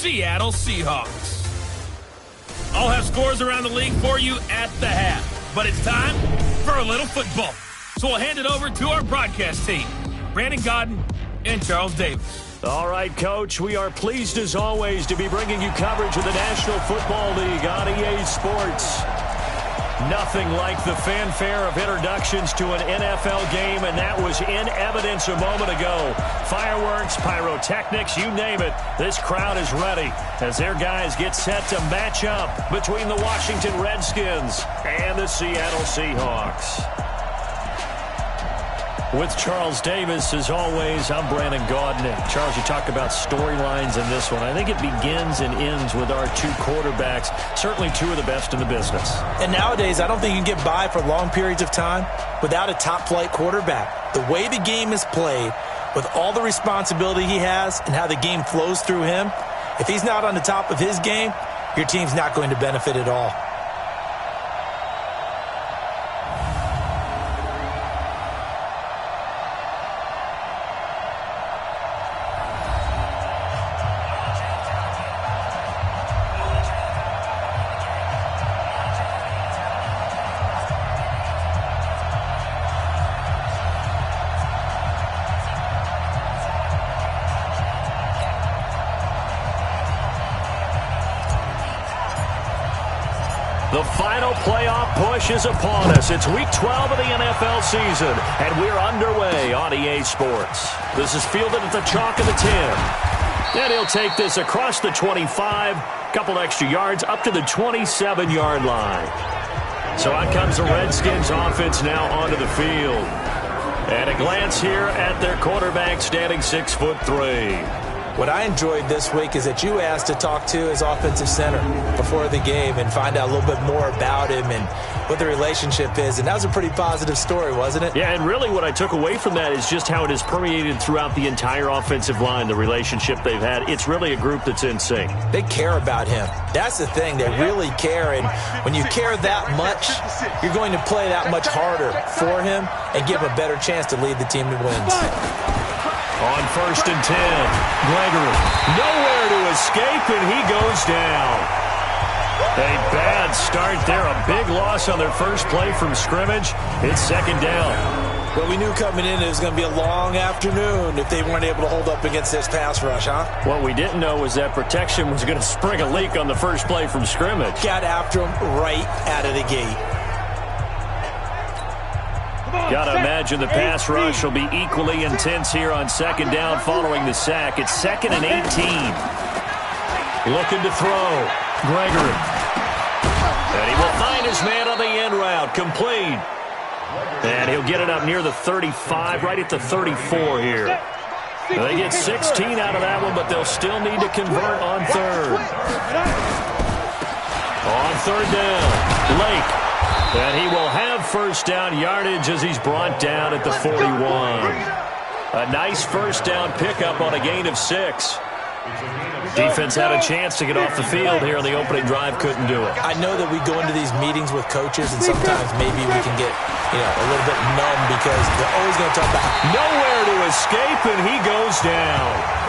Seattle Seahawks. I'll have scores around the league for you at the half, but it's time for a little football. So we'll hand it over to our broadcast team, Brandon Godden and Charles Davis. All right, Coach, we are pleased as always to be bringing you coverage of the National Football League on EA Sports. Nothing like the fanfare of introductions to an NFL game, and that was in evidence a moment ago. Fireworks, pyrotechnics, you name it. This crowd is ready as their guys get set to match up between the Washington Redskins and the Seattle Seahawks. With Charles Davis, as always, I'm Brandon Gaudin. Charles, you talk about storylines in this one. I think it begins and ends with our two quarterbacks, certainly two of the best in the business. And nowadays, I don't think you can get by for long periods of time without a top-flight quarterback. The way the game is played, with all the responsibility he has and how the game flows through him, if he's not on the top of his game, your team's not going to benefit at all. The final playoff push is upon us. It's Week 12 of the NFL season, and we're underway on EA Sports. This is fielded at the chalk of the 10. And he'll take this across the 25, couple extra yards, up to the 27-yard line. So out comes the Redskins offense now onto the field. And a glance here at their quarterback standing 6'3". What I enjoyed this week is that you asked to talk to his offensive center before the game and find out a little bit more about him and what the relationship is. And that was a pretty positive story, wasn't it? Yeah, and really what I took away from that is just how it has permeated throughout the entire offensive line, the relationship they've had. It's really a group that's in sync. They care about him. That's the thing. They really care. And when you care that much, you're going to play that much harder for him and give him a better chance to lead the team to wins. On 1st and 10, Gregory nowhere to escape, and he goes down. A bad start there, a big loss on their first play from scrimmage. It's second down. Well, we knew coming in it was going to be a long afternoon if they weren't able to hold up against this pass rush, huh? What we didn't know was that protection was going to spring a leak on the first play from scrimmage. Got after him right out of the gate. Got to imagine the pass rush will be equally intense here on second down following the sack. It's 2nd and 18. Looking to throw. Gregory. And he will find his man on the end route. Complete. And he'll get it up near the 35, right at the 34 here. They get 16 out of that one, but they'll still need to convert on third. On third down, Lake. And he will have first down yardage as he's brought down at the 41. A nice first down pickup on a gain of 6. Defense had a chance to get off the field here on the opening drive, couldn't do it. I know that we go into these meetings with coaches, and sometimes maybe we can get, a little bit numb because they're always going to talk about nowhere to escape, and he goes down.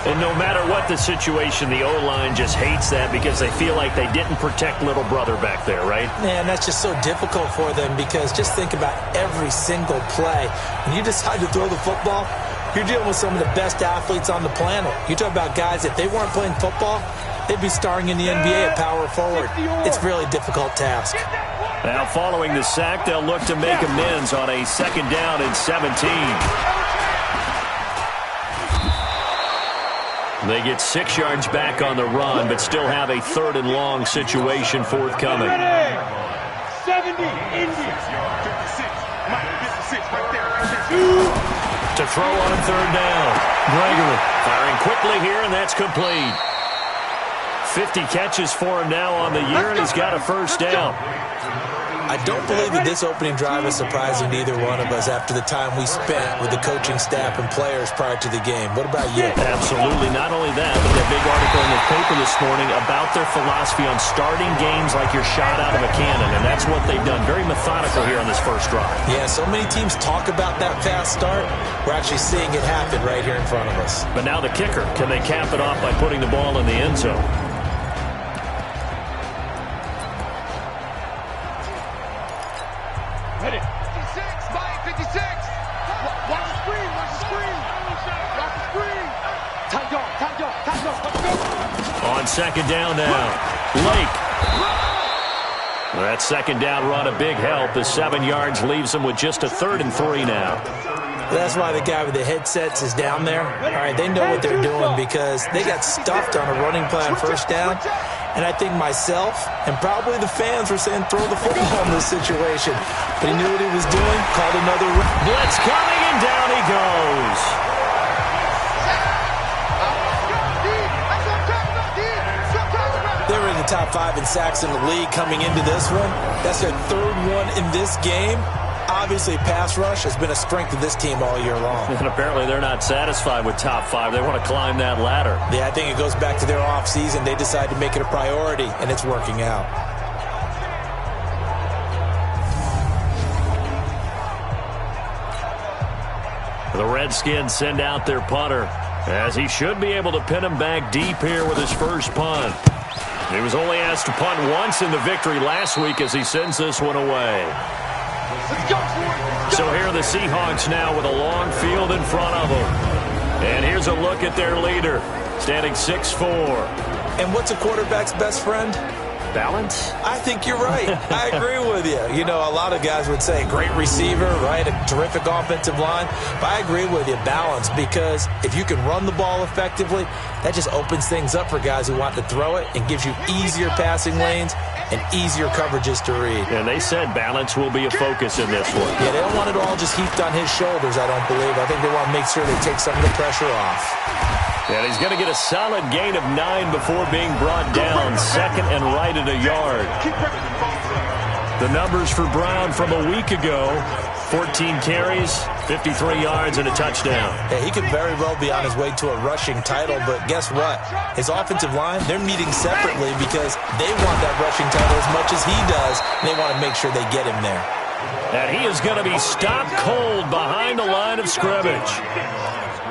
And no matter what the situation, the O-line just hates that because they feel like they didn't protect little brother back there, right? Man, that's just so difficult for them because just think about every single play. When you decide to throw the football, you're dealing with some of the best athletes on the planet. You talk about guys, if they weren't playing football, they'd be starring in the NBA at power forward. It's a really difficult task. Now, following the sack, they'll look to make amends on a 2nd down and 17. They get 6 yards back on the run, but still have a 3rd and long situation forthcoming. 70, India. To throw on 3rd down. Gregory firing quickly here, and that's complete. 50 catches for him now on the year, and he's got a first down. I don't believe that this opening drive is surprising to either one of us after the time we spent with the coaching staff and players prior to the game. What about you? Absolutely. Not only that, but that big article in the paper this morning about their philosophy on starting games like you're shot out of a cannon, and that's what they've done. Very methodical here on this first drive. Yeah, so many teams talk about that fast start. We're actually seeing it happen right here in front of us. But now the kicker. Can they cap it off by putting the ball in the end zone? Ready. 56, Mike, 56. Watch the screen, watch the screen. Watch the screen. Time go. Let's go. On second down now, Lake. That second down run a big help. The 7 yards leaves them with just a 3rd and 3 now. That's why the guy with the headsets is down there. All right, they know what they're doing because they got stuffed on a running play on first down. And I think myself and probably the fans were saying throw the football in this situation. But he knew what he was doing, called another blitz coming, and down he goes. They were in the top 5 in sacks in the league coming into this one. That's their 3rd one in this game. Obviously, pass rush has been a strength of this team all year long. And apparently they're not satisfied with top 5. They want to climb that ladder. Yeah, I think it goes back to their offseason. They decided to make it a priority, and it's working out. The Redskins send out their punter, as he should be able to pin him back deep here with his first punt. He was only asked to punt once in the victory last week as he sends this one away. So here are the Seahawks now with a long field in front of them. And here's a look at their leader, standing 6'4". And what's a quarterback's best friend? Balance? I think you're right. I agree with you. You know, a lot of guys would say great receiver, right? A terrific offensive line. But I agree with you, balance, because if you can run the ball effectively, that just opens things up for guys who want to throw it and gives you easier passing lanes and easier coverages to read. And they said balance will be a focus in this one. Yeah, they don't want it all just heaped on his shoulders, I don't believe. I think they want to make sure they take some of the pressure off. And he's going to get a solid gain of 9 before being brought down. 2nd and right at a yard. The numbers for Brown from a week ago: 14 carries, 53 yards, and a touchdown. Yeah, he could very well be on his way to a rushing title, but guess what? His offensive line, they're meeting separately because they want that rushing title as much as he does, and they want to make sure they get him there. And he is going to be stopped cold behind the line of scrimmage.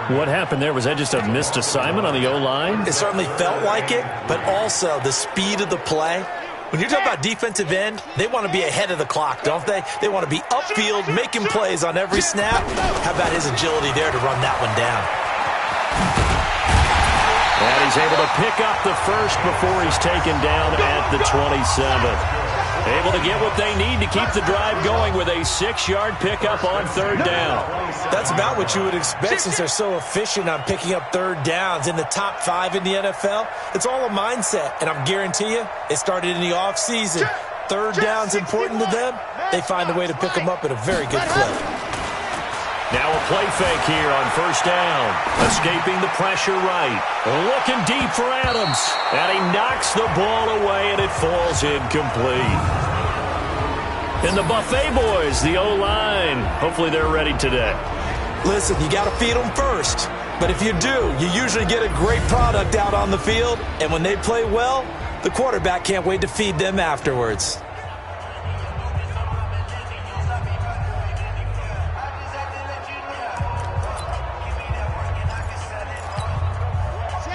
What happened there? Was that just a missed assignment on the O-line? It certainly felt like it, but also the speed of the play. When you're talking about defensive end, they want to be ahead of the clock, don't they? They want to be upfield, making plays on every snap. How about his agility there to run that one down? And he's able to pick up the first before he's taken down at the 27. Able to get what they need to keep the drive going with a 6-yard pickup on 3rd down. That's about what you would expect since they're so efficient on picking up 3rd downs in the top 5 in the NFL. It's all a mindset, and I'm guarantee you it started in the offseason. 3rd down's important to them. They find a way to pick them up at a very good clip. Now a play fake here on 1st down. Escaping the pressure right. Looking deep for Adams. And he knocks the ball away, and it falls incomplete. And the Buffet boys, the O-line, hopefully they're ready today. Listen, you got to feed them first. But if you do, you usually get a great product out on the field. And when they play well, the quarterback can't wait to feed them afterwards.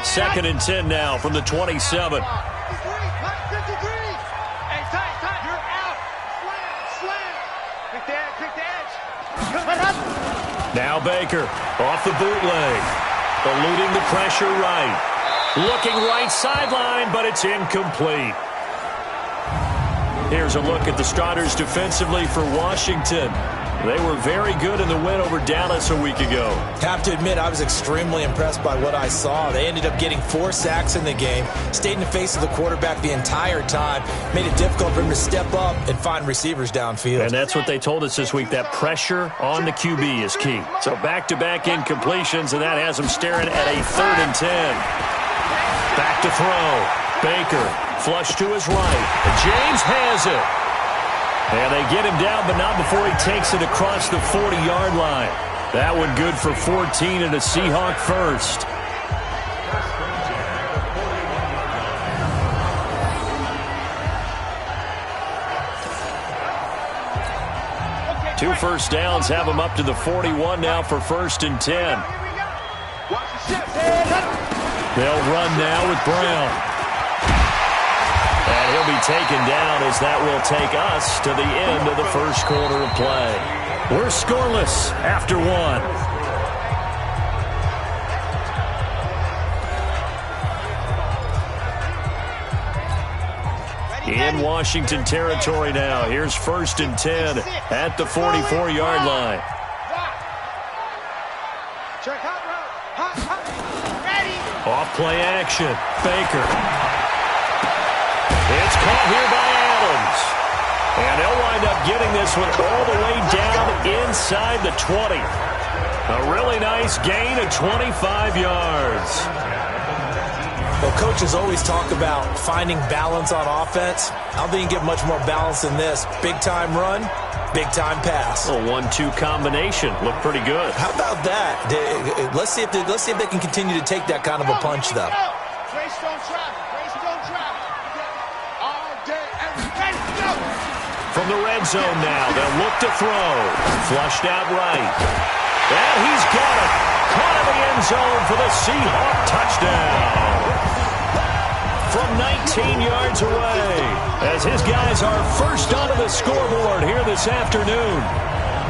Second and 10 now from the 27. 53. Hey, tight. You're out. Slam. Pick the edge. Now Baker off the bootleg. Eluding the pressure right. Looking right sideline, but it's incomplete. Here's a look at the starters defensively for Washington. They were very good in the win over Dallas a week ago. Have to admit, I was extremely impressed by what I saw. They ended up getting 4 sacks in the game, stayed in the face of the quarterback the entire time, made it difficult for him to step up and find receivers downfield. And that's what they told us this week, that pressure on the QB is key. So back-to-back incompletions, and that has them staring at a 3rd and 10. Back to throw. Baker, flush to his right. James has it. And they get him down, but not before he takes it across the 40-yard line. That one good for 14 and a Seahawk first. Two first downs have him up to the 41 now for 1st and 10. They'll run now with Brown. And he'll be taken down as that will take us to the end of the first quarter of play. We're scoreless after one. In Washington territory now. Here's 1st and 10 at the 44-yard line. Off play action. Baker. It's caught here by Adams. And they'll wind up getting this one all the way down inside the 20. A really nice gain of 25 yards. Well, coaches always talk about finding balance on offense. I don't think you can get much more balance than this. Big-time run, big-time pass. A 1-2 combination. Looked pretty good. How about that? Let's see if they can continue to take that kind of a punch, though. From the red zone now, they'll look to throw. Flushed out right. And he's got it. Caught in the end zone for the Seahawk touchdown. From 19 yards away, as his guys are first onto the scoreboard here this afternoon.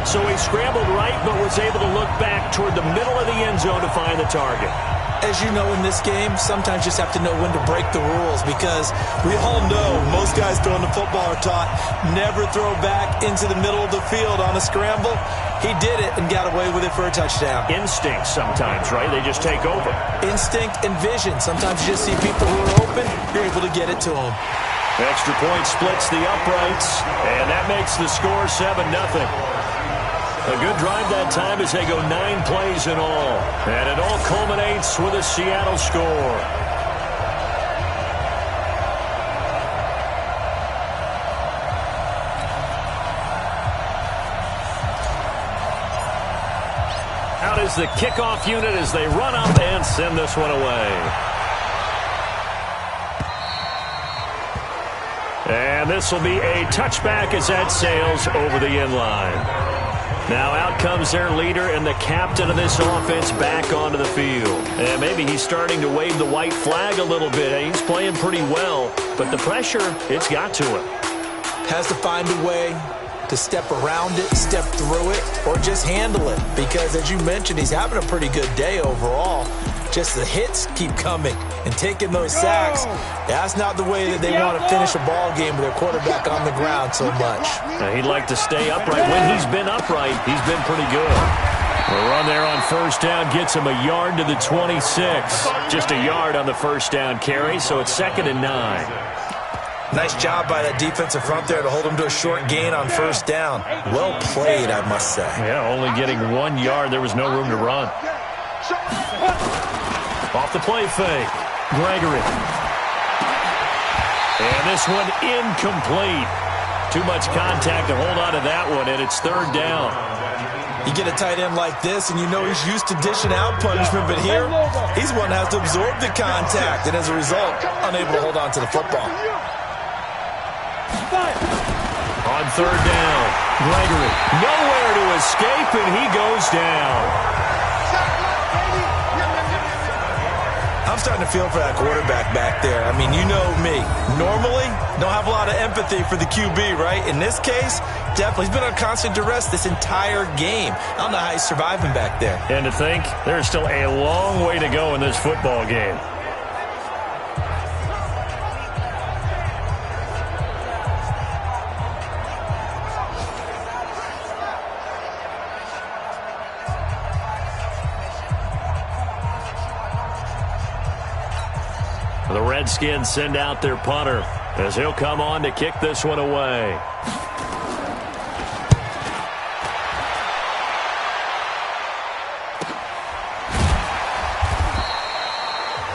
So he scrambled right, but was able to look back toward the middle of the end zone to find the target. As you know, in this game, sometimes you just have to know when to break the rules, because we all know most guys throwing the football are taught never throw back into the middle of the field on a scramble. He did it and got away with it for a touchdown. Instinct sometimes, right? They just take over. Instinct and vision. Sometimes you just see people who are open, you're able to get it to them. Extra point splits the uprights, and that makes the score 7-0. A good drive that time as they go 9 plays in all. And it all culminates with a Seattle score. Out is the kickoff unit as they run up and send this one away. And this will be a touchback as that sails over the end line. Now out comes their leader and the captain of this offense back onto the field. And maybe he's starting to wave the white flag a little bit. He's playing pretty well, but the pressure, it's got to him. Has to find a way to step around it, step through it, or just handle it. Because as you mentioned, he's having a pretty good day overall. Just the hits keep coming and taking those sacks. That's not the way that they want to finish a ball game with their quarterback on the ground so much. Now, he'd like to stay upright. When he's been upright, he's been pretty good. The run there on first down gets him a yard to the 26. Just a yard on the first down carry, so it's 2nd and 9. Nice job by that defensive front there to hold him to a short gain on first down. Well played, I must say. Yeah, only getting 1 yard. There was no room to run. Off the play fake. Gregory. And this one incomplete. Too much contact to hold on to that one, and it's 3rd down. You get a tight end like this, and you know he's used to dishing out punishment, but here, he's one that has to absorb the contact, and as a result, unable to hold on to the football. On 3rd down, Gregory. Nowhere to escape, and he goes down. I'm starting to feel for that quarterback back there. I mean, you know me. Normally, don't have a lot of empathy for the QB, right? In this case, definitely. He's been on constant duress this entire game. I don't know how he's surviving back there. And to think, there's still a long way to go in this football game. The Redskins send out their punter as he'll come on to kick this one away.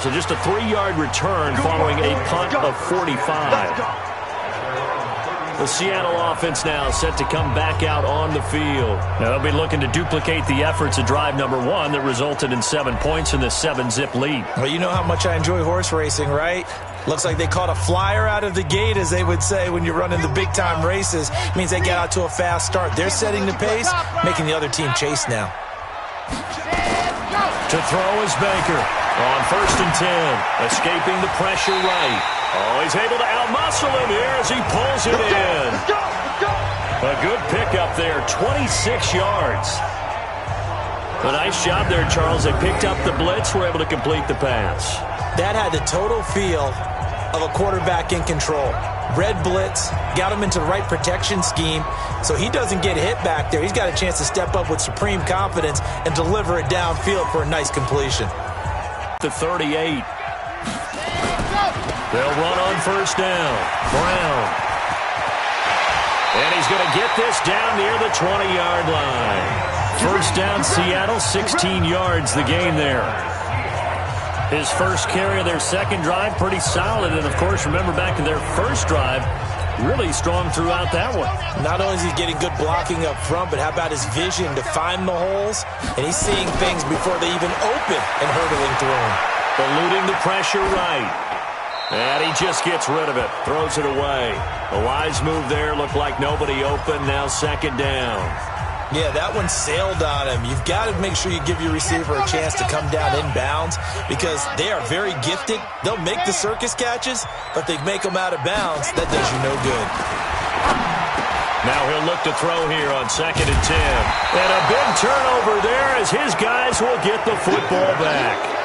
So just a 3-yard return following a punt of 45. The Seattle offense now set to come back out on the field. Now they'll be looking to duplicate the efforts of drive number 1 that resulted in 7 points in this 7-zip lead. Well, you know how much I enjoy horse racing, right? Looks like they caught a flyer out of the gate, as they would say when you're running the big-time races. It means they get out to a fast start. They're setting the pace, making the other team chase now. To throw is Baker on 1st and 10, escaping the pressure right. Oh, he's able to outmuscle him here as he pulls it in. A good pickup there, 26 yards. A nice job there, Charles. They picked up the blitz, were able to complete the pass. That had the total feel of a quarterback in control. Red blitz, got him into the right protection scheme, so he doesn't get hit back there. He's got a chance to step up with supreme confidence and deliver it downfield for a nice completion. The 38. They'll run on 1st down. Brown. And he's going to get this down near the 20-yard line. 1st down, Seattle, 16 yards the gain there. His first carry of their second drive, pretty solid. And, of course, remember back to their first drive, really strong throughout that one. Not only is he getting good blocking up front, but how about his vision to find the holes? And he's seeing things before they even open and hurdling through them. Eluding the pressure right. And he just gets rid of it, throws it away. A wise move there, looked like nobody open, now 2nd down. Yeah, that one sailed on him. You've got to make sure you give your receiver a chance to come down inbounds because they are very gifted. They'll make the circus catches, but they make them out of bounds. That does you no good. Now he'll look to throw here on 2nd and 10. And a big turnover there as his guys will get the football back.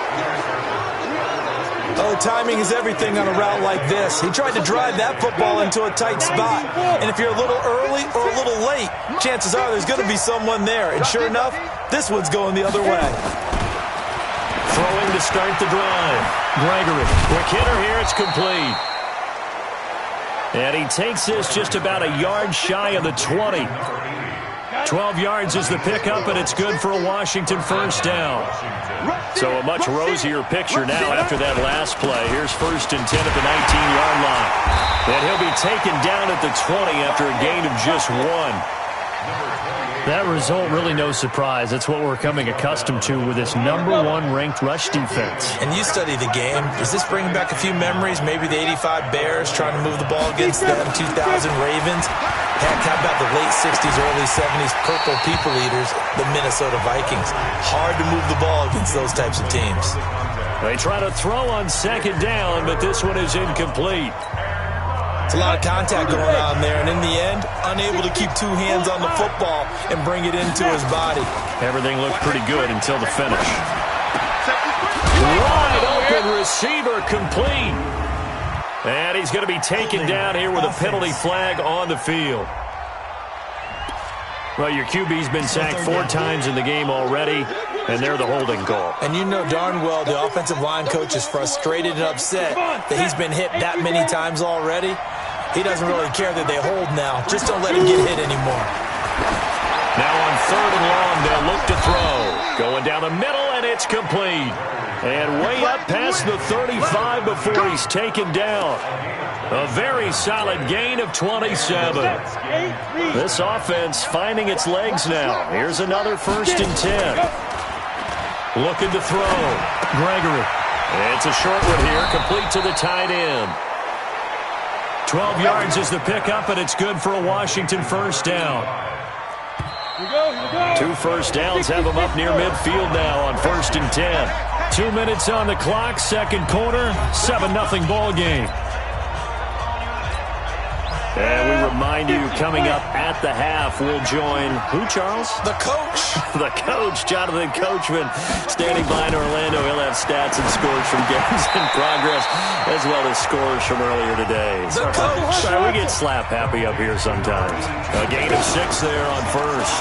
Oh, timing is everything on a route like this. He tried to drive that football into a tight spot. And if you're a little early or a little late, chances are there's going to be someone there. And sure enough, this one's going the other way. Throwing to start the drive. Gregory. Quick hitter here. It's complete. And he takes this just about a yard shy of the 20. 12 yards is the pickup, and it's good for a Washington 1st down. So a much rosier picture now after that last play. Here's 1st and 10 at the 19-yard line. And he'll be taken down at the 20 after a gain of just 1. That result, really no surprise. That's what we're coming accustomed to with this #1 ranked rush defense. And you study the game. Does this bring back a few memories? Maybe the 85 Bears trying to move the ball against them, 2000 Ravens. Heck, how about the late 60s, early 70s Purple People Eaters, the Minnesota Vikings? Hard to move the ball against those types of teams. They try to throw on 2nd down, but this one is incomplete. It's a lot of contact going on there, and in the end, unable to keep 2 hands on the football and bring it into his body. Everything looked pretty good until the finish. Wide open receiver complete. And he's going to be taken down here with a penalty flag on the field. Well, your QB's been sacked 4 times in the game already, and they're the holding call. And you know darn well the offensive line coach is frustrated and upset that he's been hit that many times already. He doesn't really care that they hold now. Just don't let him get hit anymore. Now on 3rd and long, they'll look to throw. Going down the middle, and it's complete. And way up past the 35 before he's taken down. A very solid gain of 27. This offense finding its legs now. Here's another 1st and 10. Looking to throw. Gregory. It's a short one here, complete to the tight end. 12 yards is the pickup, and it's good for a Washington 1st down. 2 first downs have them up near midfield now on 1st and 10. 2 minutes on the clock, 2nd quarter, 7-0 ball game. And we remind you, coming up at the half, we'll join who, Charles? The coach. The coach, Jonathan Coachman, standing by in Orlando. He'll have stats and scores from games in progress, as well as scores from earlier today. The coach. Sorry, we get slap happy up here sometimes. A gain of 6 there on 1st.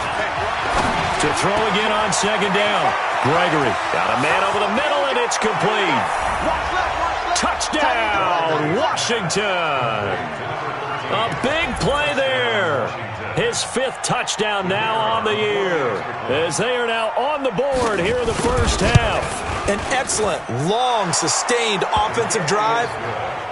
To throw again on 2nd down. Gregory got a man over the middle, and it's complete. Touchdown, Washington. A big play there. His 5th touchdown now on the year, as they are now on the board here in the 1st half. An excellent, long, sustained offensive drive.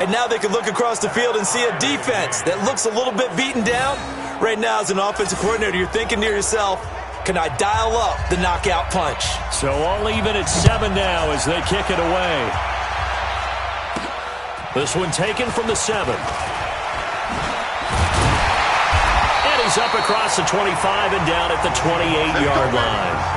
And now they can look across the field and see a defense that looks a little bit beaten down. Right now, as an offensive coordinator, you're thinking to yourself, can I dial up the knockout punch? So all even at 7 now as they kick it away. This one taken from the 7. And he's up across the 25 and down at the 28-yard line.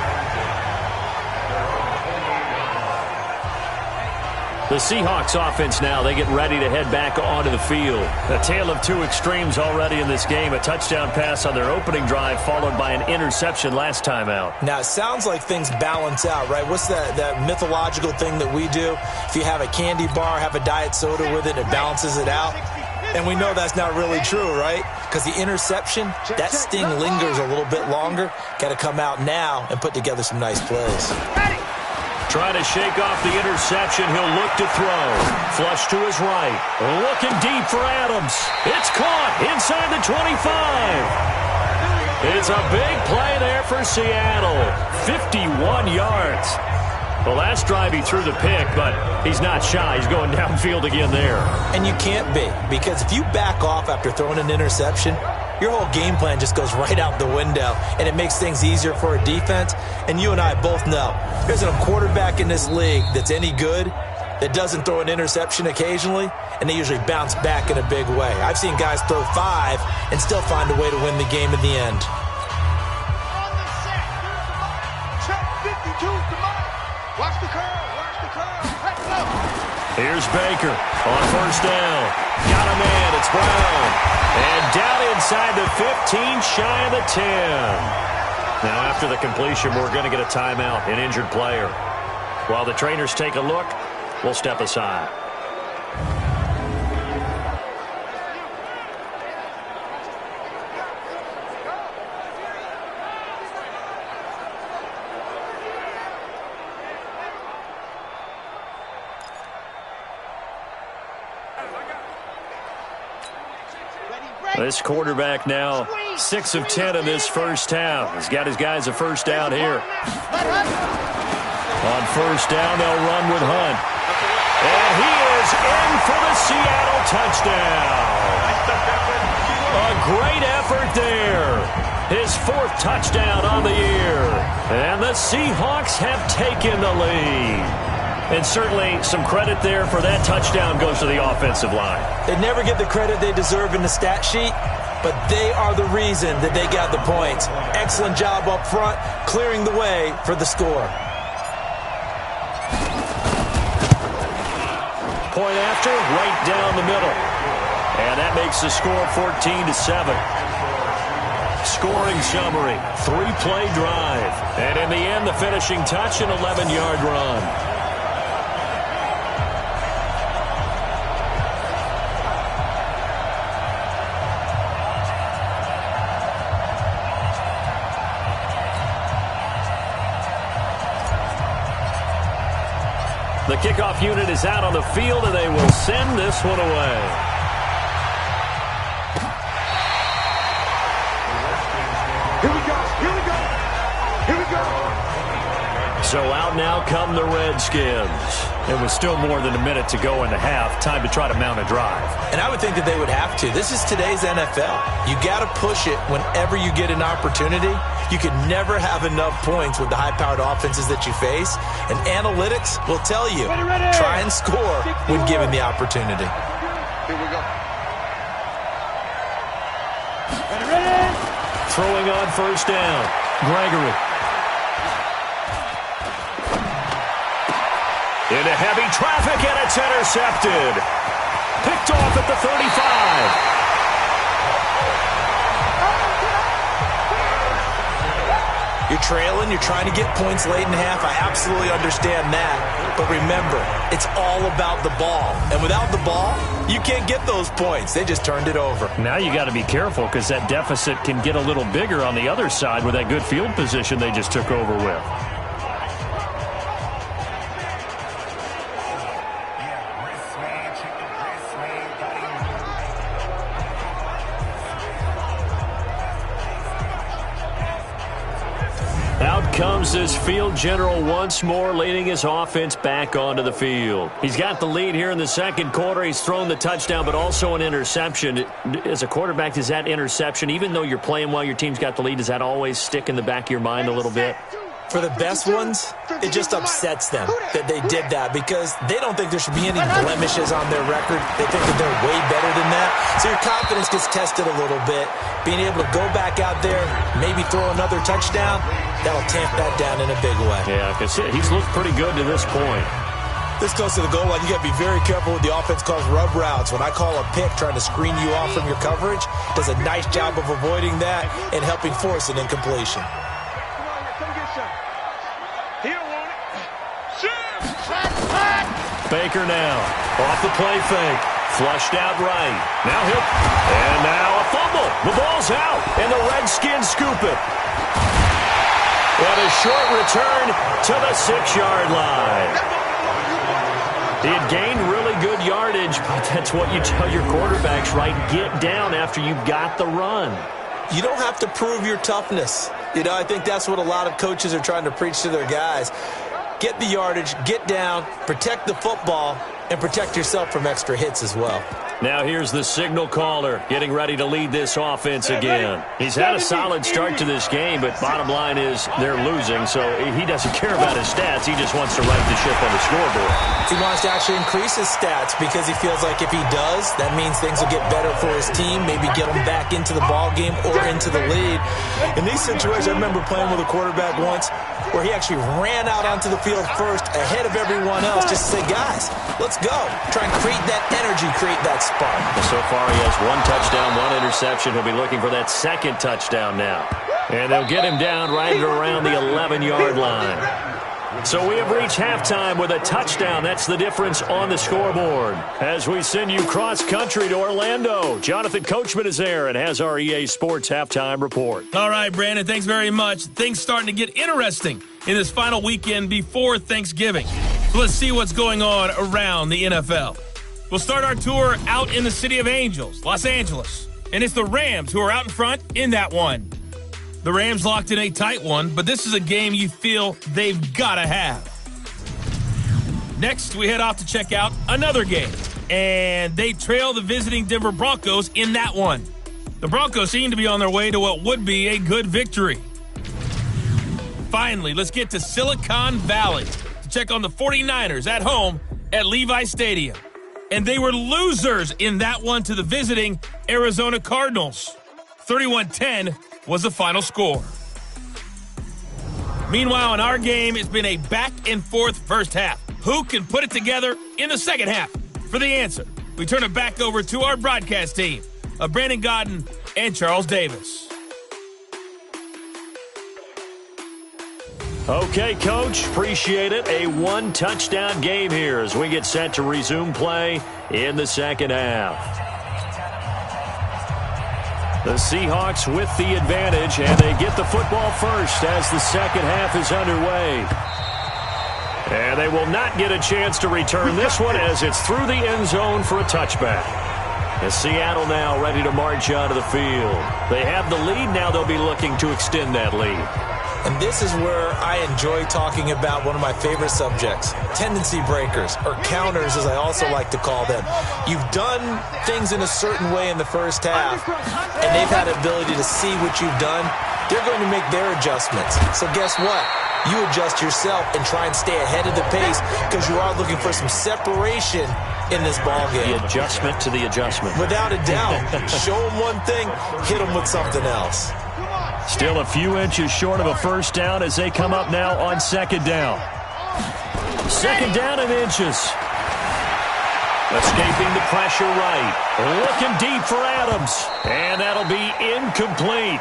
The Seahawks offense now, they get ready to head back onto the field. A tale of two extremes already in this game. A touchdown pass on their opening drive followed by an interception last time out. Now, it sounds like things balance out, right? What's that mythological thing that we do? If you have a candy bar, have a diet soda with it, it balances it out. And we know that's not really true, right? Because the interception, that sting lingers a little bit longer. Got to come out now and put together some nice plays. Trying to shake off the interception. He'll look to throw. Flush to his right. Looking deep for Adams. It's caught inside the 25. It's a big play there for Seattle. 51 yards. The last drive he threw the pick, but he's not shy. He's going downfield again there. And you can't be, because if you back off after throwing an interception, your whole game plan just goes right out the window, and it makes things easier for a defense. And you and I both know there's a quarterback in this league that's any good that doesn't throw an interception occasionally, and they usually bounce back in a big way. I've seen guys throw 5 and still find a way to win the game in the end. Watch the curve. Watch the curve. Let's go. Here's Baker on first down. Got a man. It's Brown. And down inside the 15, shy of the 10. Now, after the completion, we're going to get a timeout, an injured player. While the trainers take a look, we'll step aside. This quarterback now 6 of 10 in this first half. He's got his guys a first down here. On first down, they'll run with Hunt. And he is in for the Seattle touchdown. A great effort there. His 4th touchdown on the year. And the Seahawks have taken the lead. And certainly some credit there for that touchdown goes to the offensive line. They never get the credit they deserve in the stat sheet, but they are the reason that they got the points. Excellent job up front, clearing the way for the score. Point after, right down the middle. And that makes the score 14-7. Scoring summary, 3-play drive. And in the end, the finishing touch, an 11-yard run. The kickoff unit is out on the field, and they will send this one away. Here we go. Here we go. Here we go. So out now come the Redskins. It was still more than a minute to go in the half. Time to try to mount a drive. And I would think that they would have to. This is today's NFL. You got to push it whenever you get an opportunity. You can never have enough points with the high-powered offenses that you face. And analytics will tell you, try and score when given the opportunity. Here we go. Throwing on first down, Gregory. Into heavy traffic, and it's intercepted. Picked off at the 35. You're trailing, you're trying to get points late in half. I absolutely understand that. But remember, it's all about the ball. And without the ball, you can't get those points. They just turned it over. Now you got to be careful because that deficit can get a little bigger on the other side with that good field position they just took over with. Out comes this field general once more, leading his offense back onto the field. He's got the lead here in the second quarter. He's thrown the touchdown, but also an interception. As a quarterback, does that interception, even though you're playing while your team's got the lead, does that always stick in the back of your mind a little bit? For the best ones, it just upsets them that they did that because they don't think there should be any blemishes on their record. They think that they're way better than that. So your confidence gets tested a little bit. Being able to go back out there, maybe throw another touchdown, that'll tamp that down in a big way. Yeah, because he's looked pretty good to this point. This goes to the goal line. You got to be very careful with the offense calls rub routes. When I call a pick trying to screen you off from your coverage, does a nice job of avoiding that and helping force an incompletion. Baker now, off the play fake, flushed out right. Now a fumble. The ball's out, and the Redskins scoop it. And a short return to the 6-yard line. He had gained really good yardage, but that's what you tell your quarterbacks, right? Get down after you've got the run. You don't have to prove your toughness. I think that's what a lot of coaches are trying to preach to their guys. Get the yardage, get down, protect the football, and protect yourself from extra hits as well. Now here's the signal caller getting ready to lead this offense again. He's had a solid start to this game, but bottom line is they're losing, so he doesn't care about his stats. He just wants to right the ship on the scoreboard. He wants to actually increase his stats because he feels like if he does, that means things will get better for his team, maybe get him back into the ball game or into the lead. In these situations, I remember playing with a quarterback once where he actually ran out onto the field first ahead of everyone else just to say, guys, let's go. Try and create that energy, create that spark. So far, he has 1 touchdown, 1 interception. He'll be looking for that second touchdown now. And they'll get him down right around the 11-yard line. So we have reached halftime with a touchdown. That's the difference on the scoreboard. As we send you cross-country to Orlando, Jonathan Coachman is there and has our EA Sports halftime report. All right, Brandon, thanks very much. Things starting to get interesting in this final weekend before Thanksgiving. So let's see what's going on around the NFL. We'll start our tour out in the city of Angels, Los Angeles. And it's the Rams who are out in front in that one. The Rams locked in a tight one, but this is a game you feel they've got to have. Next, we head off to check out another game. And they trail the visiting Denver Broncos in that one. The Broncos seem to be on their way to what would be a good victory. Finally, let's get to Silicon Valley to check on the 49ers at home at Levi Stadium. And they were losers in that one to the visiting Arizona Cardinals. 31-10 was the final score. Meanwhile, in our game, it's been a back-and-forth first half. Who can put it together in the second half? For the answer, we turn it back over to our broadcast team of Brandon Godden and Charles Davis. Okay, Coach, appreciate it. A 1-touchdown game here as we get set to resume play in the second half. The Seahawks with the advantage, and they get the football first as the second half is underway. And they will not get a chance to return this one as it's through the end zone for a touchback. As Seattle now ready to march out of the field. They have the lead. Now they'll be looking to extend that lead. And this is where I enjoy talking about one of my favorite subjects, tendency breakers, or counters as I also like to call them. You've done things in a certain way in the first half, and they've had the ability to see what you've done. They're going to make their adjustments. So guess what? You adjust yourself and try and stay ahead of the pace because you are looking for some separation in this ballgame. The adjustment to the adjustment. Without a doubt. Show them one thing, hit them with something else. Still a few inches short of a first down as they come up now on second down. Second down in inches. Escaping the pressure right. Looking deep for Adams. And that'll be incomplete.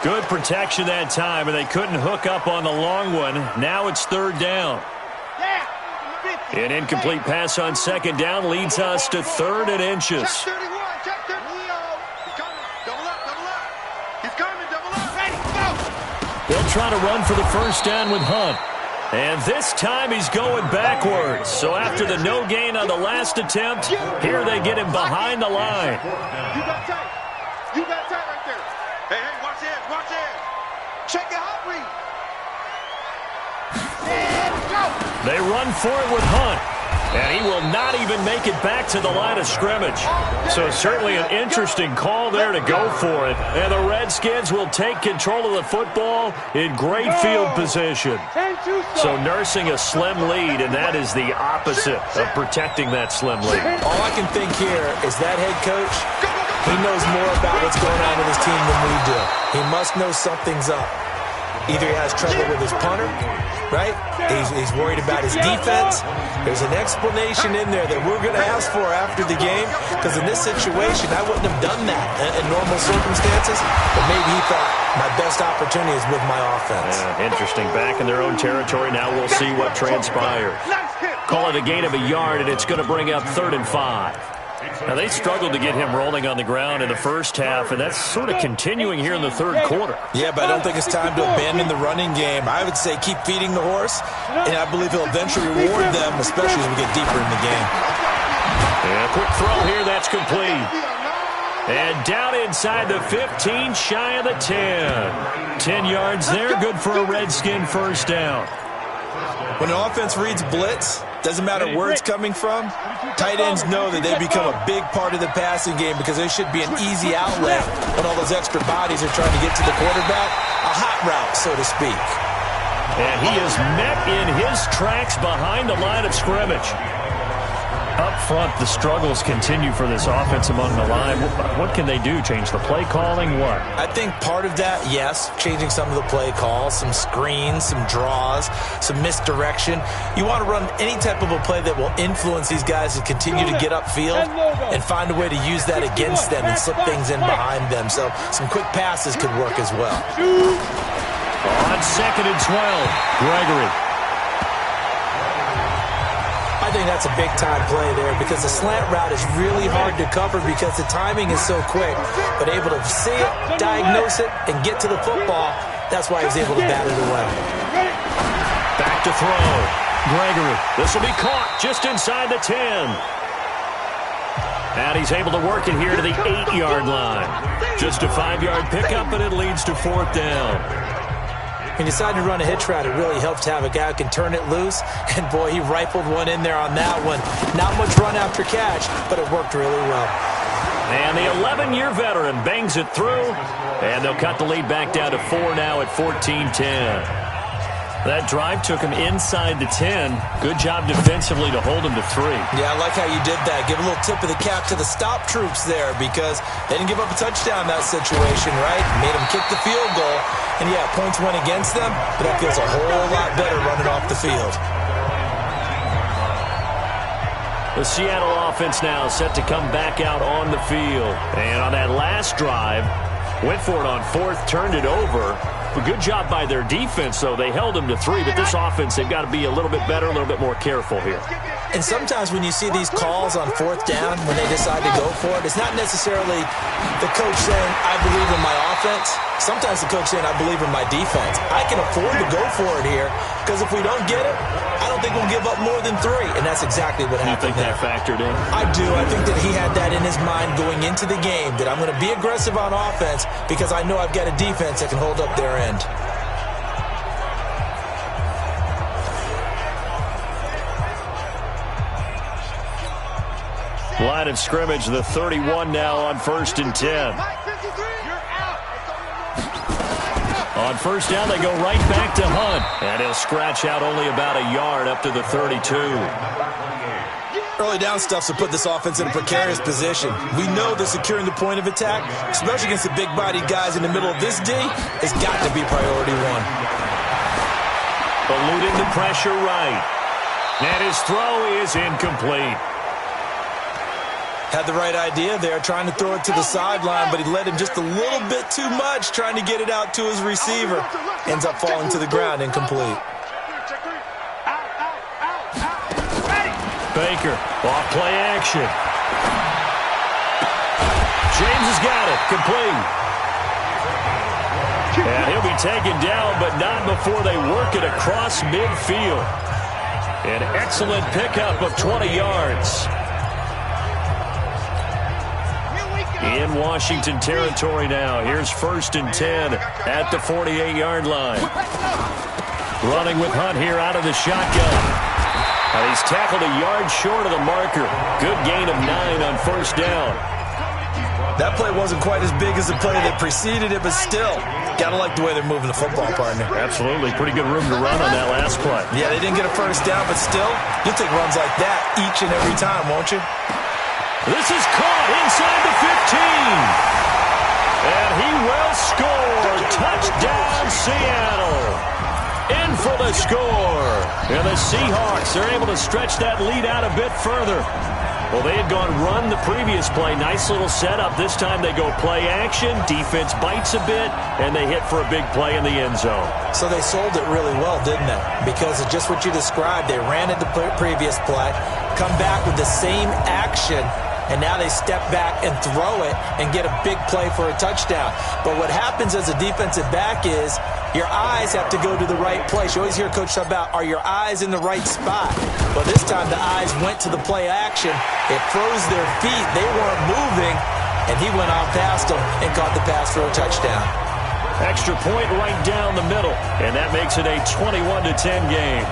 Good protection that time, and they couldn't hook up on the long one. Now it's third down. An incomplete pass on second down leads us to third and inches. They'll try to run for the first down with Hunt. And this time he's going backwards. So after the no gain on the last attempt, here they get him behind the line. You got tight. You got tight right there. Hey, watch it. Check it out, read. They run for it with Hunt. And he will not even make it back to the line of scrimmage. So certainly an interesting call there to go for it. And the Redskins will take control of the football in great field position. So nursing a slim lead, and that is the opposite of protecting that slim lead. All I can think here is that head coach, he knows more about what's going on with his team than we do. He must know something's up. Either he has trouble with his punter, right? He's worried about his defense. There's an explanation in there that we're going to ask for after the game, because in this situation, I wouldn't have done that in normal circumstances, but maybe he thought my best opportunity is with my offense. Yeah, interesting. Back in their own territory. Now we'll see what transpires. Call it a gain of a yard, and it's going to bring up 3rd and 5. Now, they struggled to get him rolling on the ground in the first half, and that's sort of continuing here in the third quarter. Yeah, but I don't think it's time to abandon the running game. I would say keep feeding the horse, and I believe he'll eventually reward them, especially as we get deeper in the game. And a quick throw here, that's complete. And down inside the 15, shy of the 10. 10 yards there, good for a Redskin first down. When an offense reads blitz, doesn't matter where it's coming from, tight ends know that they become a big part of the passing game because they should be an easy outlet when all those extra bodies are trying to get to the quarterback. A hot route, so to speak. And he is met in his tracks behind the line of scrimmage. Up front, the struggles continue for this offense among the line. What can they do? Change the play calling? What? I think part of that, yes, changing some of the play calls, some screens, some draws, some misdirection. You want to run any type of a play that will influence these guys to continue to get upfield and find a way to use that against them and slip things in behind them. So some quick passes could work as well. On 2nd and 12, Gregory. I think that's a big-time play there because the slant route is really hard to cover because the timing is so quick. But able to see it, diagnose it, and get to the football, that's why he's able to bat it away. Back to throw. Gregory. This will be caught just inside the 10. And he's able to work it here to the 8-yard line. Just a 5-yard pickup, and it leads to 4th down. He decided to run a hitch route. It really helps to have a guy who can turn it loose. And, boy, he rifled one in there on that one. Not much run after catch, but it worked really well. And the 11-year veteran bangs it through. And they'll cut the lead back down to 4 now at 14-10. That drive took him inside the 10. Good job defensively to hold him to 3. Yeah, I like how you did that. Give a little tip of the cap to the stop troops there because they didn't give up a touchdown in that situation, right? Made them kick the field goal. And, yeah, points went against them, but that feels a whole lot better running off the field. The Seattle offense now set to come back out on the field. And on that last drive, went for it on 4th, turned it over. A good job by their defense, though. They held them to 3, but this offense, they've got to be a little bit better, a little bit more careful here. And sometimes when you see these calls on 4th down, when they decide to go for it, it's not necessarily the coach saying, I believe in my offense. Sometimes the coach saying, I believe in my defense. I can afford to go for it here because if we don't get it, I don't think we'll give up more than 3. And that's exactly what happened. You think that factored in? I do. I think that he had that in his mind going into the game, that I'm going to be aggressive on offense because I know I've got a defense that can hold up their end. Line of scrimmage, the 31 now on 1st and 10. On 1st down, they go right back to Hunt. And he'll scratch out only about a yard up to the 32. Early down stuff to put this offense in a precarious position. We know that securing the point of attack, especially against the big-bodied guys in the middle of this D, has got to be priority 1. Eluding the pressure right. And his throw is incomplete. Had the right idea there, trying to throw it to the sideline, but he led him just a little bit too much, trying to get it out to his receiver. Ends up falling to the ground, incomplete. Baker, off play action. James has got it, complete. And he'll be taken down, but not before they work it across midfield. An excellent pickup of 20 yards. In Washington territory now. Here's 1st and 10 at the 48-yard line. Running with Hunt here out of the shotgun. And he's tackled a yard short of the marker. Good gain of 9 on first down. That play wasn't quite as big as the play that preceded it, but still, got to like the way they're moving the football, partner. Absolutely. Pretty good room to run on that last play. Yeah, they didn't get a first down, but still, you'll take runs like that each and every time, won't you? This is caught inside the 15. And he will score. Touchdown, Seattle. In for the score. And the Seahawks are able to stretch that lead out a bit further. Well, they had gone run the previous play. Nice little setup. This time they go play action. Defense bites a bit, and they hit for a big play in the end zone. So they sold it really well, didn't they? Because of just what you described. They ran it the previous play, come back with the same action, and now they step back and throw it and get a big play for a touchdown. But what happens as a defensive back is your eyes have to go to the right place. You always hear Coach talk about, are your eyes in the right spot? Well, this time the eyes went to the play action. It froze their feet. They weren't moving, and he went on past them and caught the pass for a touchdown. Extra point right down the middle, and that makes it a 21-10 game.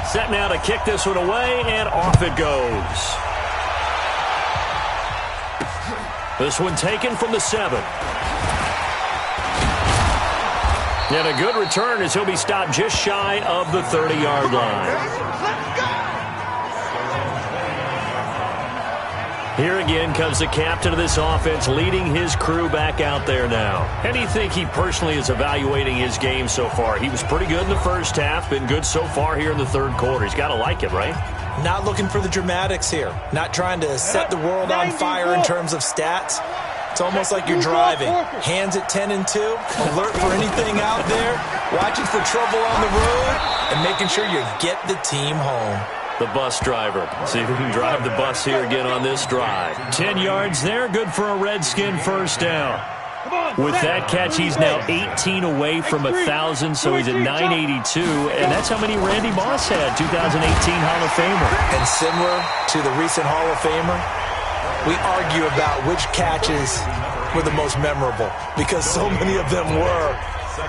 Set now to kick this one away, and off it goes. This one taken from the 7. And a good return as he'll be stopped just shy of the 30-yard line. Here again comes the captain of this offense, leading his crew back out there now. How do you think he personally is evaluating his game so far? He was pretty good in the first half, been good so far here in the third quarter. He's got to like it, right? Not looking for the dramatics here. Not trying to set the world on fire in terms of stats. It's almost like you're driving. Hands at 10 and 2, alert for anything out there, watching for trouble on the road, and making sure you get the team home. The bus driver. See if we can drive the bus here again on this drive. 10 yards there, good for a Redskin first down. With that catch, he's now 18 away from 1,000, so he's at 982, and that's how many Randy Moss had, 2018 Hall of Famer. And similar to the recent Hall of Famer, we argue about which catches were the most memorable, because so many of them were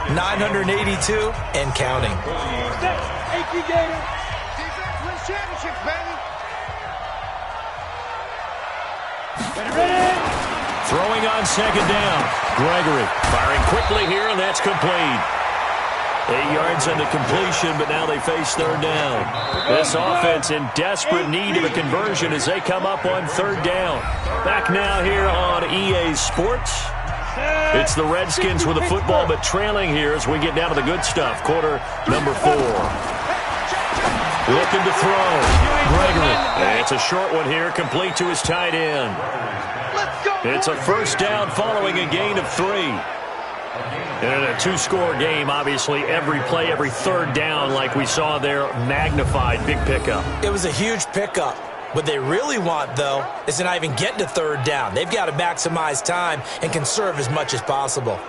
982 and counting. Championships, baby. Throwing on second down. Gregory firing quickly here, and that's complete. 8 yards on the completion, but now they face third down. This offense in desperate need of a conversion as they come up on third down. Back now here on EA Sports. It's the Redskins with the football, but trailing here as we get down to the good stuff. Quarter number 4. Looking to throw. Gregory. And it's a short one here, complete to his tight end. It's a first down following a gain of 3. And a 2-score game, obviously, every play, every third down, like we saw there, magnified, big pickup. It was a huge pickup. What they really want, though, is to not even get to third down. They've got to maximize time and conserve as much as possible.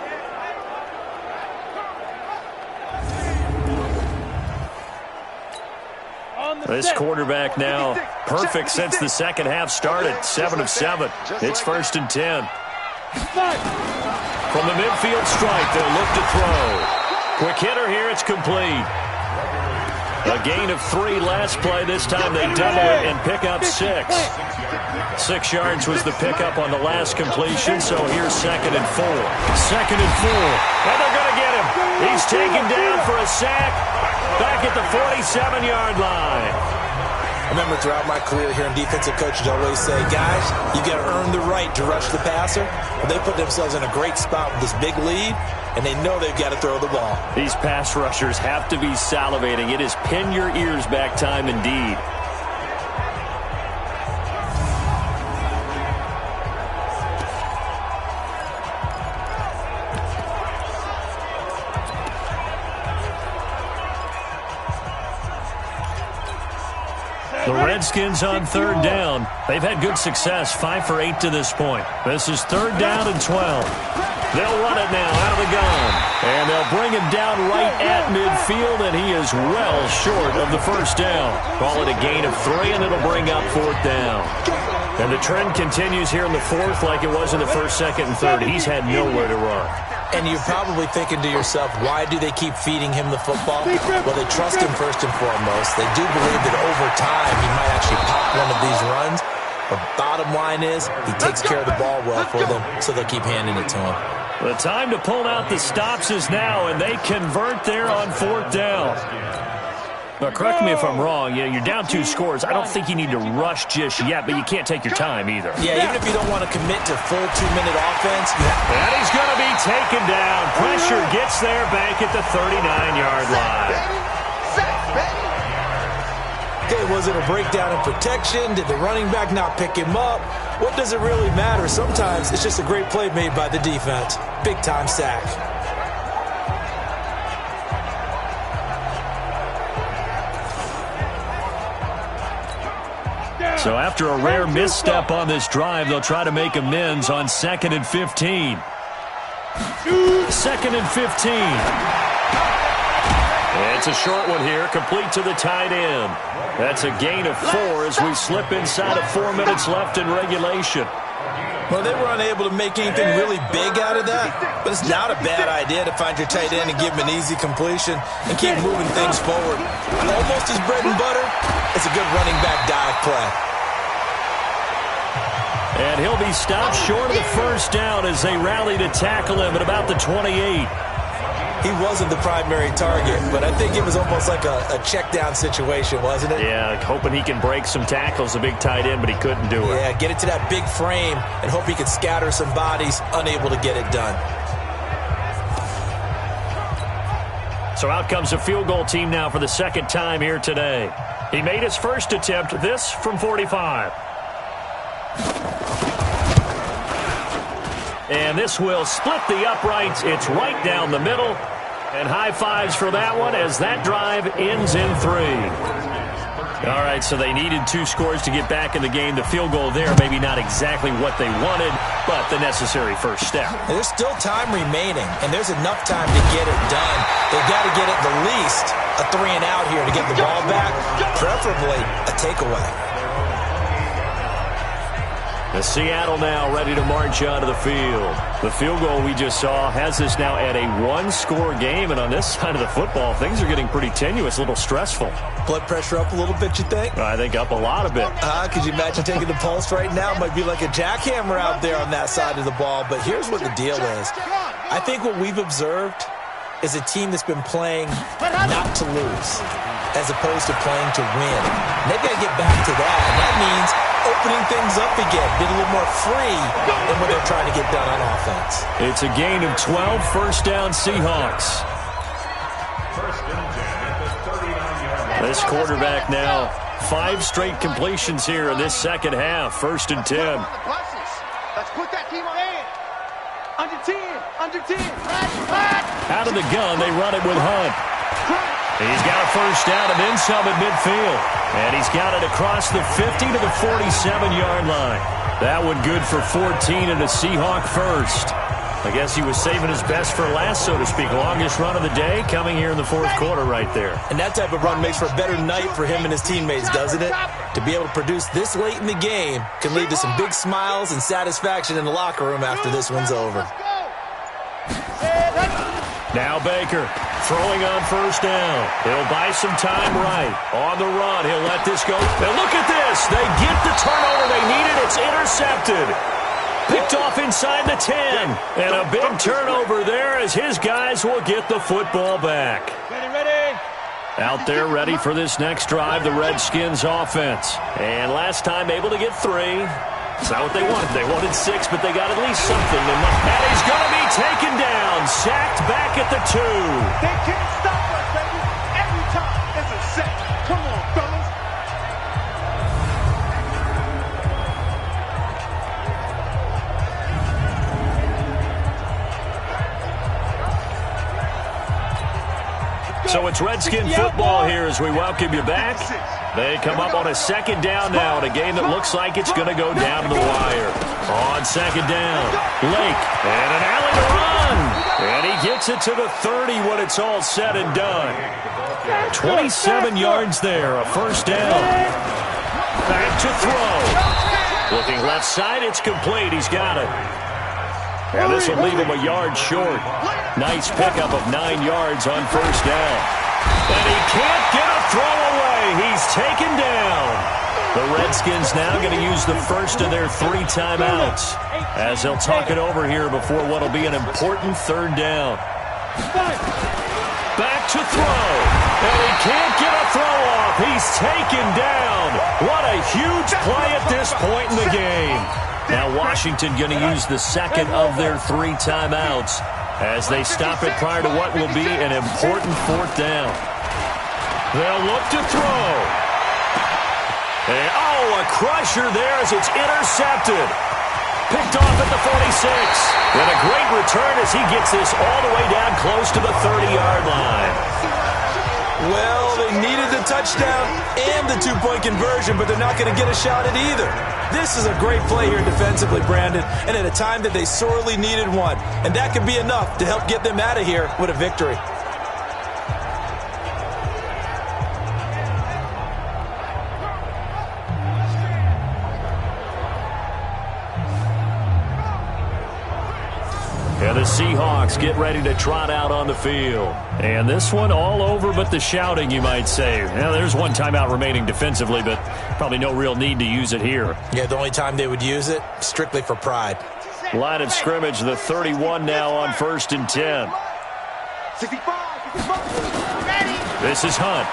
This quarterback now perfect since the second half started. 7 of 7. It's 1st and 10. From the midfield strike, they'll look to throw. Quick hitter here, it's complete. A gain of 3 last play. This time they double it and pick up 6. 6 yards was the pickup on the last completion, so here's 2nd and 4. 2nd and 4. And they're going to get him. He's taken down for a sack back at the 47-yard line. I remember throughout my career here in defensive coaches, I always say, guys, you got to earn the right to rush the passer. But they put themselves in a great spot with this big lead, and they know they've got to throw the ball. These pass rushers have to be salivating. It is pin your ears back time indeed. The Redskins on third down. They've had good success, 5 for 8 to this point. This is third down and 12. They'll run it now out of the gun. And they'll bring him down right at midfield, and he is well short of the first down. Call it a gain of 3, and it'll bring up fourth down. And the trend continues here in the fourth like it was in the first, second, and third. He's had nowhere to run. And you're probably thinking to yourself, why do they keep feeding him the football? Well, they trust him first and foremost. They do believe that over time he might actually pop one of these runs. But bottom line is he takes care of the ball well for them, so they'll keep handing it to him. The time to pull out the stops is now, and they convert there on fourth down. But correct me if I'm wrong, you're down 2 scores. I don't think you need to rush just yet, but you can't take your time either. Yeah, even if you don't want to commit to full 2-minute offense. And he's going to be taken down. Pressure gets there back at the 39-yard line. Okay, was it a breakdown in protection? Did the running back not pick him up? What does it really matter? Sometimes it's just a great play made by the defense. Big-time sack. So after a rare misstep on this drive, they'll try to make amends on 2nd and 15. 2nd and 15. It's a short one here, complete to the tight end. That's a gain of 4 as we slip inside of 4 minutes left in regulation. Well, they were unable to make anything really big out of that, but it's not a bad idea to find your tight end and give him an easy completion and keep moving things forward. Almost his bread and butter. It's a good running back dive play. And he'll be stopped short of the first down as they rally to tackle him at about the 28. He wasn't the primary target, but I think it was almost like a check down situation, wasn't it? Yeah, hoping he can break some tackles, a big tight end, but he couldn't do it. Yeah, get it to that big frame and hope he can scatter some bodies, unable to get it done. So out comes a field goal team now for the second time here today. He made his first attempt, this from 45. And this will split the uprights. It's right down the middle. And high fives for that one as that drive ends in 3. All right, so they needed 2 scores to get back in the game. The field goal there, maybe not exactly what they wanted, but the necessary first step. There's still time remaining, and there's enough time to get it done. They've got to get at the least a 3 and out here to get the ball back, preferably a takeaway. The Seattle now ready to march onto the field. The field goal we just saw has us now at a 1-score game, and on this side of the football, things are getting pretty tenuous, a little stressful. Blood pressure up a little bit, you think? I think up a lot of it. Could you imagine taking the pulse right now? It might be like a jackhammer out there on that side of the ball, but here's what the deal is. I think what we've observed is a team that's been playing not to lose as opposed to playing to win. And they've got to get back to that, and that means opening things up again, being a little more free than what they're trying to get done on offense. It's a gain of 12, first down Seahawks. This quarterback now, 5 straight completions here in this second half, 1st and 10. Let's put that team on edge. Under 10. Out of the gun, they run it with Hunt. He's got a first down and then some at midfield. And he's got it across the 50 to the 47-yard line. That one good for 14 and a Seahawk first. I guess he was saving his best for last, so to speak. Longest run of the day coming here in the fourth quarter right there. And that type of run makes for a better night for him and his teammates, doesn't it? To be able to produce this late in the game can lead to some big smiles and satisfaction in the locker room after this one's over. Now Baker throwing on first down. He'll buy some time right. On the run, he'll let this go. And look at this. They get the turnover they needed. It's intercepted. Picked off inside the 10. And a big turnover there as his guys will get the football back. Ready. Out there ready for this next drive, the Redskins offense. And last time able to get 3. It's not what they wanted. They wanted 6, but they got at least something. And he's going to be taken down. Sacked back at the 2. They can't stop us, baby. Every time it's a set. Come on, fellas. So it's Redskin football here as we welcome you back. They come up on a second down now in a game that looks like it's going to go down to the wire. On second down, Lake, and an alley to run. And he gets it to the 30 when it's all said and done. 27 yards there, a first down. Back to throw. Looking left side, it's complete. He's got it. And this will leave him a yard short. Nice pickup of 9 yards on first down. And he can't get a throw away. He's taken down. The Redskins now going to use the first of their 3 timeouts as they'll talk it over here before what will be an important third down. Back to throw. And he can't get a throw off. He's taken down. What a huge play at this point in the game. Now Washington going to use the second of their 3 timeouts as they stop it prior to what will be an important fourth down. They'll look to throw. And, a crusher there as it's intercepted. Picked off at the 46. And a great return as he gets this all the way down close to the 30-yard line. Well, they needed the touchdown and the 2-point conversion, but they're not going to get a shot at either. This is a great play here defensively, Brandon, and at a time that they sorely needed one. And that could be enough to help get them out of here with a victory. And the Seahawks get ready to trot out on the field. And this one all over but the shouting, you might say. Now, there's one timeout remaining defensively, but probably no real need to use it here. Yeah, the only time they would use it, strictly for pride. Line of scrimmage, the 31 now on 1st and 10. This is Hunt.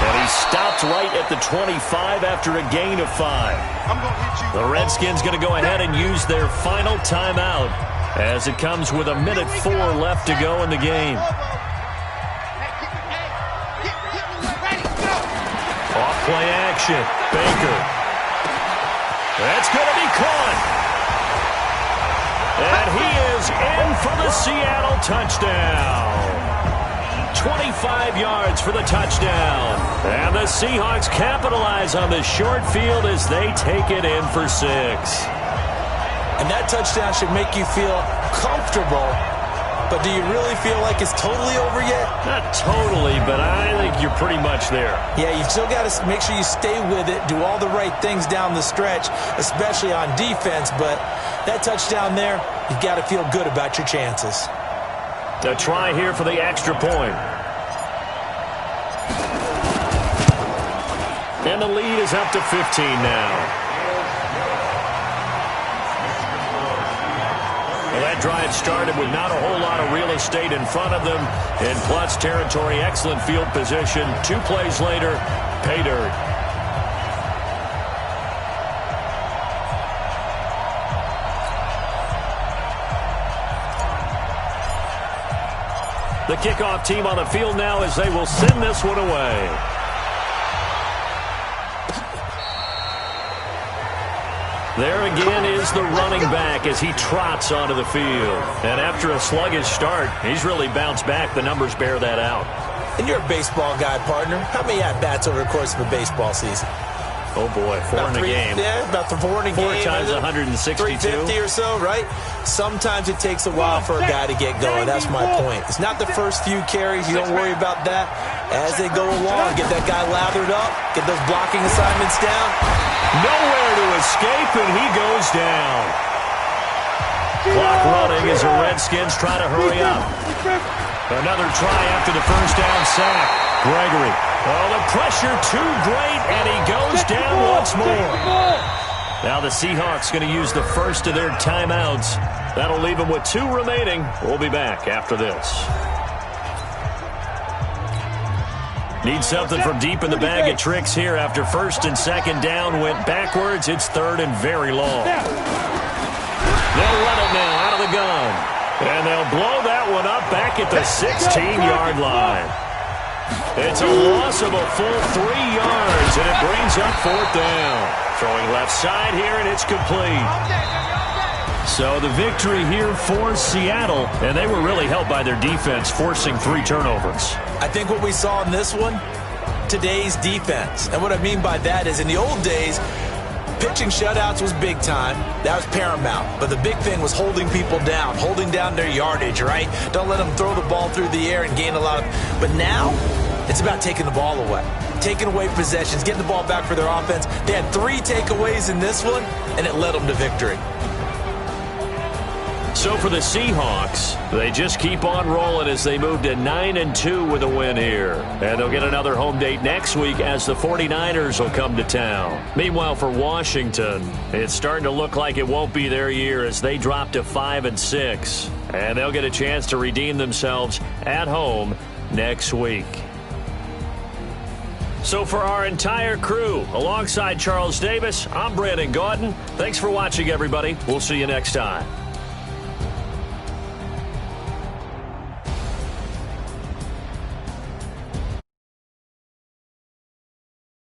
And he stopped right at the 25 after a gain of 5. The Redskins going to go ahead and use their final timeout as it comes with 1:04 left to go in the game. Off play action. Baker. That's going to be caught. And he is in for the Seattle touchdown. 25 yards for the touchdown. And the Seahawks capitalize on the short field as they take it in for 6. And that touchdown should make you feel comfortable. But do you really feel like it's totally over yet? Not totally, but I think you're pretty much there. Yeah, you've still got to make sure you stay with it, do all the right things down the stretch, especially on defense. But that touchdown there, you've got to feel good about your chances. A try here for the extra point. And the lead is up to 15 now. Well, that drive started with not a whole lot of real estate in front of them. In plus territory, excellent field position. 2 plays later, pay dirt. The kickoff team on the field now as they will send this one away. There again is the running back as he trots onto the field. And after a sluggish start, he's really bounced back. The numbers bear that out. And you're a baseball guy, partner. How many at-bats over the course of a baseball season? Oh, boy, 4 in a game. Yeah, about 4 in a game. 4 times 162. 350 or so, right? Sometimes it takes a while for a guy to get going. That's my point. It's not the first few carries. You don't worry about that. As they go along, get that guy lathered up, get those blocking assignments down. Nowhere to escape, and he goes down. Clock running as the Redskins try to hurry up. Another try after the first down sack. Gregory. Oh, the pressure too great, and he goes down once more. Now the Seahawks going to use the first of their timeouts. That'll leave them with 2 remaining. We'll be back after this. Need something from deep in the bag of tricks here after 1st and 2nd down went backwards. It's 3rd and very long. They'll run it now out of the gun. And they'll blow that one up back at the 16-yard line. It's a loss of a full 3 yards, and it brings up 4th down. Throwing left side here, and it's complete. So the victory here for Seattle, and they were really helped by their defense, forcing 3 turnovers. I think what we saw in this one, today's defense. And what I mean by that is in the old days, pitching shutouts was big time. That was paramount. But the big thing was holding people down, holding down their yardage, right? Don't let them throw the ball through the air and gain a lot of... But now, it's about taking the ball away. Taking away possessions, getting the ball back for their offense. They had 3 takeaways in this one, and it led them to victory. So for the Seahawks, they just keep on rolling as they move to 9-2 with a win here. And they'll get another home date next week as the 49ers will come to town. Meanwhile, for Washington, it's starting to look like it won't be their year as they drop to 5-6. And they'll get a chance to redeem themselves at home next week. So for our entire crew, alongside Charles Davis, I'm Brandon Gaudin. Thanks for watching, everybody. We'll see you next time.